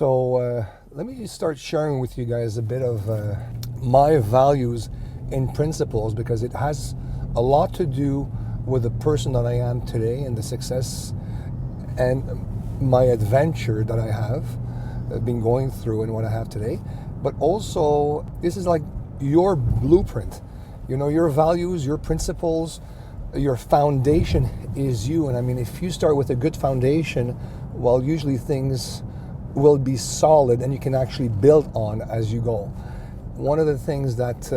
Let me start sharing with you guys a bit of my values and principles, because it has a lot to do with the person that I am today and the success and my adventure that I have been going through and what I have today. But also, this is like your blueprint. You know, your values, your principles, your foundation is you. And I mean, if you start with a good foundation, well, usually things will be solid and you can actually build on as you go. One of the things that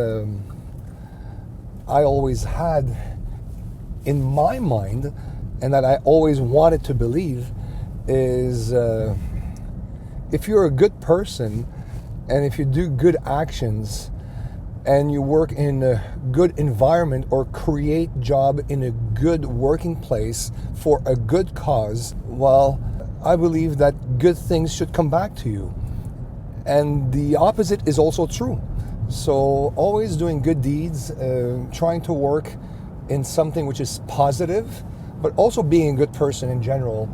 I always had in my mind and that I always wanted to believe is if you're a good person and if you do good actions and you work in a good environment or create job in a good working place for a good cause, well, I believe that good things should come back to you. And the opposite is also true. So always doing good deeds, trying to work in something which is positive, but also being a good person in general.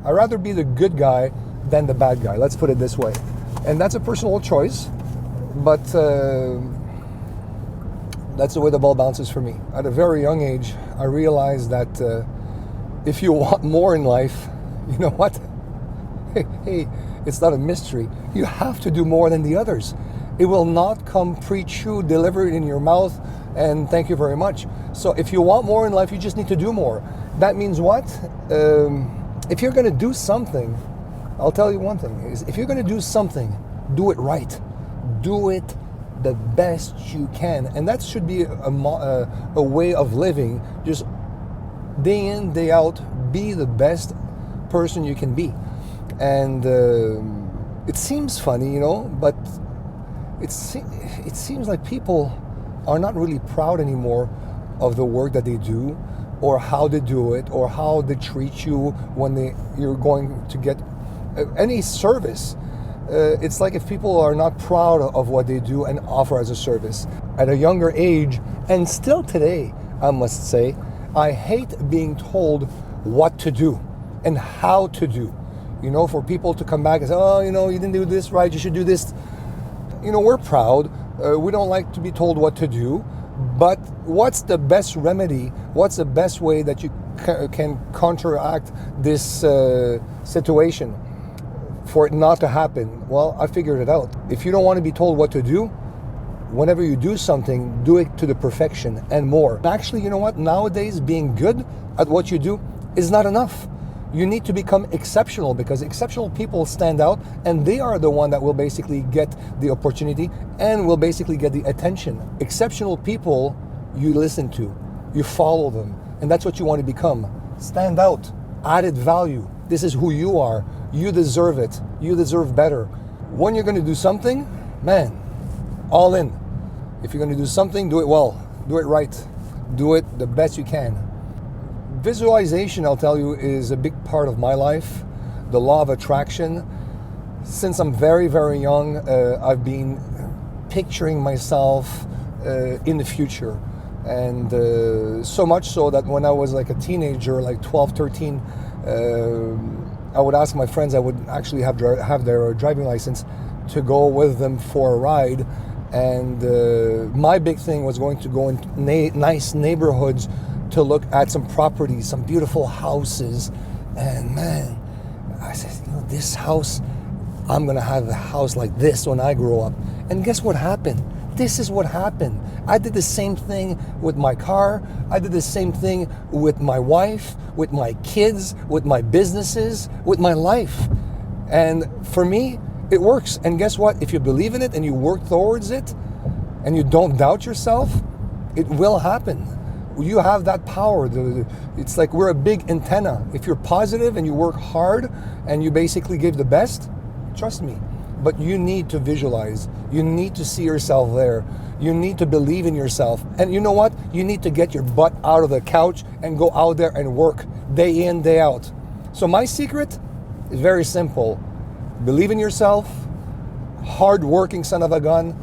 I'd rather be the good guy than the bad guy, let's put it this way. And that's a personal choice, but that's the way the ball bounces for me. At a very young age, I realized that if you want more in life, you know what? Hey, it's not a mystery. You have to do more than the others. It will not come pre-chewed, delivered in your mouth, and thank you very much. So if you want more in life, you just need to do more. That means what? If you're going to do something, I'll tell you one thing, is if you're going to do something, do it right. Do it the best you can. And that should be a way of living. Just day in, day out, be the best person you can be. And it seems funny, you know, but it seems like people are not really proud anymore of the work that they do, or how they do it, or how they treat you when you're going to get any service. It's like if people are not proud of what they do and offer as a service. At a younger age, and still today, I must say, I hate being told what to do and how to do. You know, for people to come back and say, oh, you know, you didn't do this right, you should do this. You know, we're proud. We don't like to be told what to do. But what's the best remedy? What's the best way that you can counteract this situation for it not to happen? Well, I figured it out. If you don't want to be told what to do, whenever you do something, do it to the perfection and more. Actually, you know what? Nowadays, being good at what you do is not enough. You need to become exceptional, because exceptional people stand out and they are the one that will basically get the opportunity and will basically get the attention. Exceptional people you listen to, you follow them, and that's what you want to become. Stand out, added value. This is who you are. You deserve it. You deserve better. When you're going to do something, man, all in. If you're going to do something, do it well. Do it right. Do it the best you can. Visualization, I'll tell you, is a big part of my life. The law of attraction. Since I'm very, very young, I've been picturing myself in the future. And so much so that when I was like a teenager, like 12, 13, I would ask my friends, I would actually have their driving license to go with them for a ride. And my big thing was going to go in nice neighborhoods to look at some properties, some beautiful houses. And man, I said, you know, this house, I'm gonna have a house like this when I grow up. And guess what happened? This is what happened. I did the same thing with my car. I did the same thing with my wife, with my kids, with my businesses, with my life. And for me, it works. And guess what? If you believe in it and you work towards it and you don't doubt yourself, it will happen. You have that power. It's like we're a big antenna. If you're positive and you work hard and you basically give the best, trust me. But you need to visualize. You need to see yourself there. You need to believe in yourself. And you know what? You need to get your butt out of the couch and go out there and work day in, day out. So my secret is very simple. Believe in yourself. Hard-working son of a gun.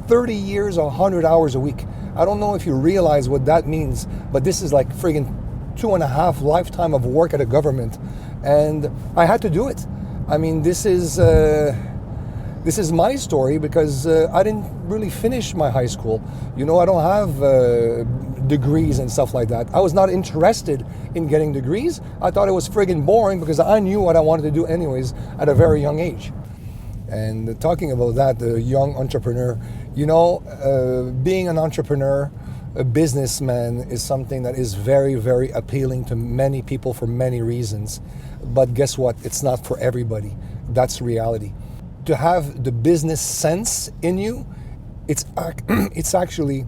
30 years, 100 hours a week. I don't know if you realize what that means, but this is like friggin' 2.5 lifetime of work at a government. And I had to do it. I mean, this is my story because I didn't really finish my high school. You know, I don't have degrees and stuff like that. I was not interested in getting degrees. I thought it was friggin' boring because I knew what I wanted to do anyways at a very young age. And talking about that, the young entrepreneur, you know, being an entrepreneur, a businessman is something that is very, very appealing to many people for many reasons. But guess what? It's not for everybody. That's reality. To have the business sense in you, it's actually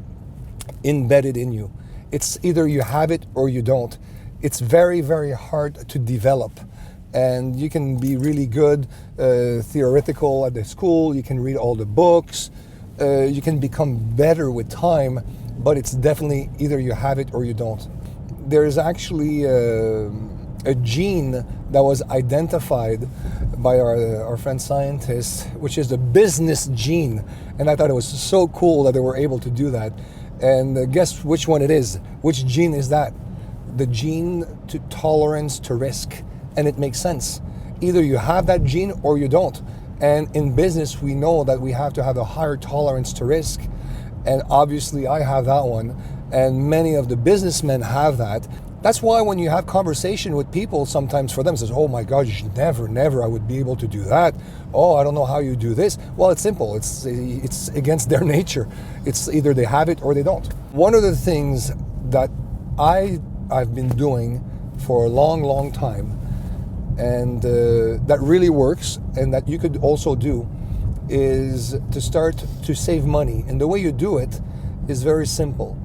embedded in you. It's either you have it or you don't. It's very, very hard to develop. And you can be really good theoretical at the school, you can read all the books, you can become better with time, but it's definitely either you have it or you don't. There's actually a gene that was identified by our friend scientists, which is the business gene. And I thought it was so cool that they were able to do that. And guess which one it is? Which gene is that? The gene to tolerance to risk. And it makes sense. Either you have that gene or you don't. And in business, we know that we have to have a higher tolerance to risk. And obviously I have that one. And many of the businessmen have that. That's why when you have conversation with people, sometimes for them it says, oh my God, you should never, I would be able to do that. Oh, I don't know how you do this. Well, it's simple. It's against their nature. It's either they have it or they don't. One of the things that I've been doing for a long, long time, and that really works, and that you could also do, is to start to save money. And the way you do it is very simple.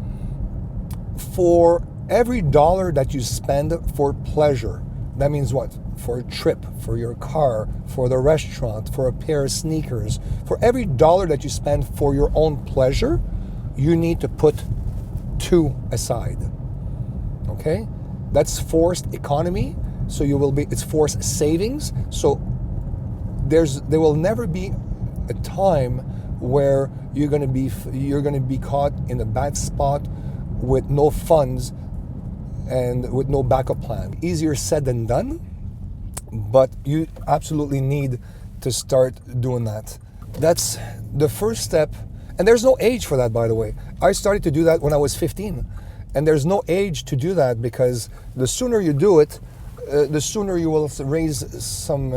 For every dollar that you spend for pleasure, that means what? For a trip, for your car, for the restaurant, for a pair of sneakers, for every dollar that you spend for your own pleasure, you need to put 2 aside. Okay? That's forced economy. So it's forced savings. So there will never be a time where you're going to be caught in a bad spot with no funds and with no backup plan. Easier said than done, but you absolutely need to start doing that. That's the first step. And there's no age for that, by the way. I started to do that when I was 15. And there's no age to do that, because the sooner you do it, the sooner you will raise some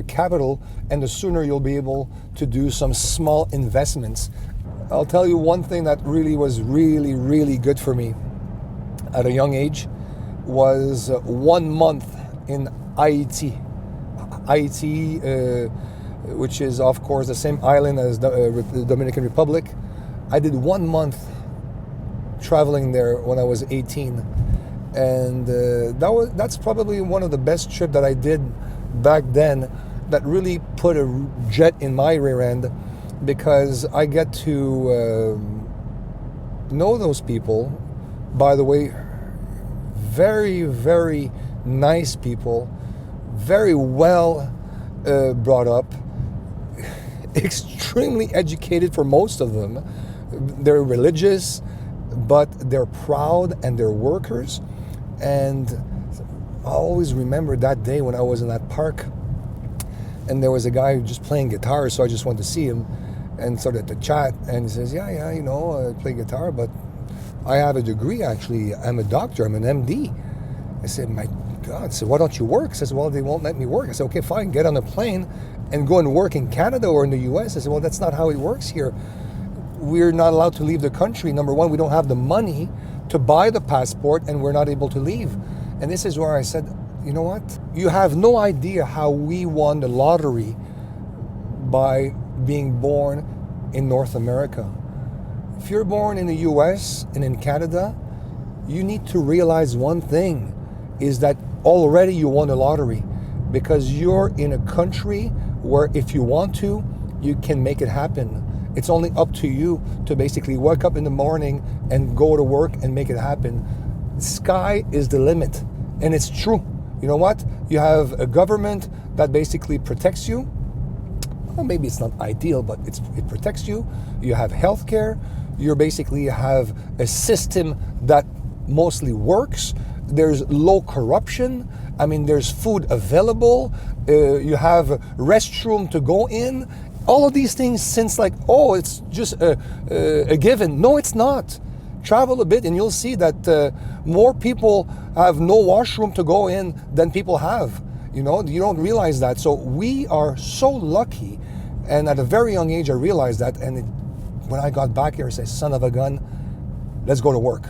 capital, and the sooner you'll be able to do some small investments. I'll tell you one thing that was really good for me at a young age was 1 month in Haiti. Haiti, which is of course the same island as the Dominican Republic. I did 1 month traveling there when I was 18. And that's probably one of the best trips that I did back then, that really put a jet in my rear end, because I get to know those people. By the way, very, very nice people, very well brought up, extremely educated for most of them. They're religious, but they're proud and they're workers. And I always remember that day when I was in that park, and there was a guy just playing guitar, so I just wanted to see him and started to chat. And he says, yeah, you know, I play guitar, but I have a degree actually. I'm a doctor, I'm an MD. I said, my God. I said, why don't you work? He says, well, they won't let me work. I said, okay, fine, get on a plane and go and work in Canada or in the US. I said, well, that's not how it works here. We're not allowed to leave the country. Number one, we don't have the money to buy the passport, and we're not able to leave. And this is where I said, you know what? You have no idea how we won the lottery by being born in North America. If you're born in the US and in Canada, you need to realize one thing, is that already you won the lottery, because you're in a country where if you want to, you can make it happen. It's only up to you to basically wake up in the morning and go to work and make it happen. Sky is the limit. And it's true. You know what? You have a government that basically protects you. Well, maybe it's not ideal, but it protects you. You have healthcare. You basically have a system that mostly works. there's low corruption. I mean, there's food available. You have a restroom to go in. All of these things, since like, oh, it's just a given. No, it's not. Travel a bit and you'll see that more people have no washroom to go in than people have. You know, you don't realize that. So we are so lucky. And at a very young age, I realized that. And when I got back here, I said, son of a gun, let's go to work.